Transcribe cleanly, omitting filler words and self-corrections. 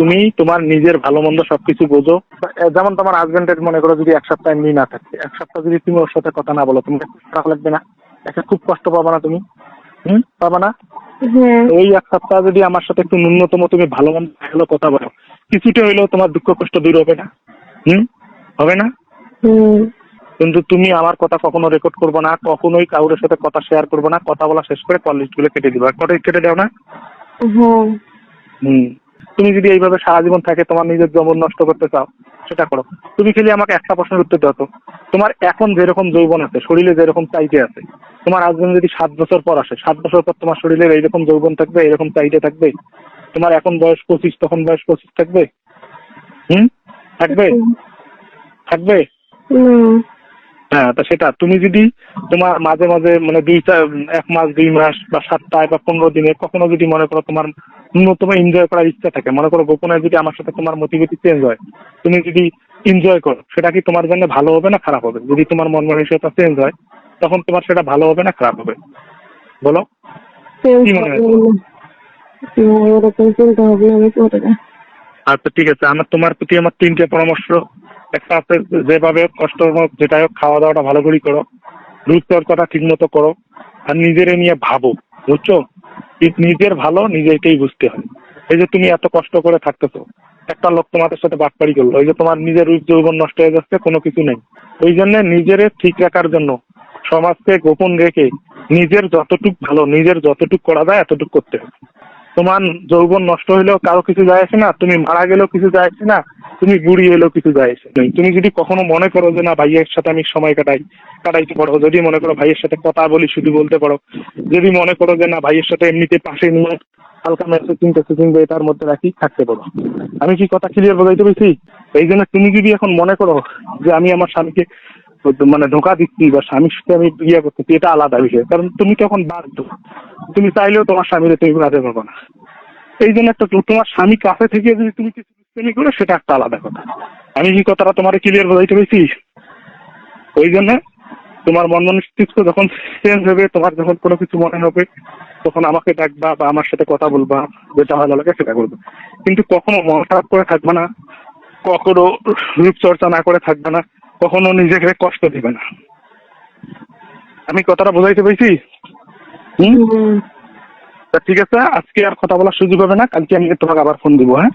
তুমি তোমার নিজের ভালো মন্দ সবকিছু বোঝো। যেমন তোমার হাজবেন্ডের মনে করো যদি এক সপ্তাহ এমনি না থাকে, এক সপ্তাহ যদি তুমি ওর সাথে কথা না বলো, তোমার খারাপ লাগবে না? একটা খুব কষ্ট পাবা না তুমি? পাবা না? হ্যাঁ। ওই এক সপ্তাহ যদি আমার সাথে একটু ন্যূনতম তুমি ভালো মন্দ কথা বলো, কিছুটা হইলেও তোমার দুঃখ কষ্ট দূর হবে না? হবে না? কিন্তু তুমি আমার কথা কখনো রেকর্ড করবো না, কখনোই কারোর সাথে কথা শেয়ার করবো না, কথা বলা শেষ করে কল লিস্ট গুলো কেটে দিবা। কটা কেটে দাও না? হ্যাঁ। তুমি যদি এইভাবে সারা জীবন থাকে তোমার নিজের যৌবন নষ্ট করতে চাও, সেটা করো। তুমি খালি আমাকে একটা প্রশ্নের উত্তর দাও তো, তোমার এখন যেরকম যৌবন আছে, শরীরে যেরকম চাইতে আছে, তোমার হাজবেন্ড যদি 7 বছর পর আসে, 7 বছর পর তোমার শরীরের এইরকম যৌবন থাকবে, এরকম চাইতে থাকবে? তোমার এখন বয়স 25, তখন বয়স 25 থাকবে? থাকবে? থাকবে? হ্যাঁ, তা সেটা তুমি যদি তোমার মাঝে মাঝে মানে 1 মাস 2 মাস বা 7 বা 15 দিনে কখনো যদি মনে করো তোমার ন্যূনতম এনজয় করার ইচ্ছা থাকে, মনে করো গোপনে যদি আমার সাথে তোমার মোটিভিটি চেঞ্জ হয়, তুমি যদি এনজয় করো, সেটা কি তোমার জন্য ভালো হবে না খারাপ হবে? যদি তোমার মন মানসিকতা চেঞ্জ হয়, তখন তোমার সেটা ভালো হবে না খারাপ হবে? বলো, কি মনে হয়? এরকম চিন্তা ভাবনা আমি করি না। আচ্ছা ঠিক আছে, আমার তোমার প্রতি আমার 3টে পরামর্শ। একটা আছে, যেভাবে কষ্ট হোক যেটা হোক খাওয়া দাওয়াটা ভালো করে করো, রূপচর্চাটা ঠিক মতো করো, আর নিজের নিয়ে ভাবো, বুঝছো? নিজের ভালো নিজেকেই বুঝতে হয়। এই যে তুমি এত কষ্ট করে থাকতেছো, একটা লোক তোমাদের সাথে বাটপাড়ি করলো, এই যে তোমার নিজের রূপ যৌবন নষ্ট হয়ে যাচ্ছে, কোনো কিছু নেই। ওই জন্য নিজের ঠিক রাখার জন্য সমাজকে গোপন রেখে নিজের যতটুক ভালো, নিজের যতটুক করা যায় এতটুক করতে হবে। তোমার যৌবন নষ্ট হইলেও কারো কিছু যায় আসে না, তুমি মারা গেলেও কিছু যায় আসে না, তুমি বুড়ি হইলেও কিছু যায় আসে না। তুমি যদি কখনো মনে করো যে না ভাইয়ের সাথে আমি সময় কাটাইতে পারো, যদি মনে করো ভাইয়ের সাথে কথা বলি শুধু বলতে পারো, যদি মনে করো যে না ভাইয়ের সাথে এমনিতে পাশে নিয়ে হালকা মেসেজিং এটার মধ্যে রাখি থাকতে পারো। আমি কি কথা ক্লিয়ার বোঝাইতে পেরেছি? এই জন্য তুমি যদি এখন মনে করো যে আমি আমার স্বামীকে মানে ধোকা দিচ্ছি বা স্বামীর সাথে আমি ইয়ে করতেছি, এটা আলাদা বিষয়, কারণ তুমি তখন বাধ্য। তুমি চাইলেও তোমার স্বামীরে তুমি রাজে পাবো না। এই জন্য একটা তোমার স্বামী কাছে থেকে যদি তুমি কিছু দুষ্টামি করো, সেটা একটা আলাদা কথা। আমি কি কথাটা তোমার ক্লিয়ার বোঝাইতে পেরেছি? ওই জন্য তোমার মন মস্তিষ্ক যখন চেঞ্জ হবে, তোমার যখন কোনো কিছু মনে হবে, তখন আমাকে ডাকবা বা আমার সাথে কথা বলবা, যেটা ভালো লাগে সেটা করবে। কিন্তু কখনো মন খারাপ করে থাকবে না, কখনো রূপচর্চা না করে থাকবে না, কখনো নিজেকে কষ্ট দিবে না। আমি কথাটা বোঝাইতে পেরেছি? তা ঠিক আছে, আজকে আর কথা বলার সুযোগ হবে না, কালকে আমি তোমাকে আবার ফোন দিব। হ্যাঁ?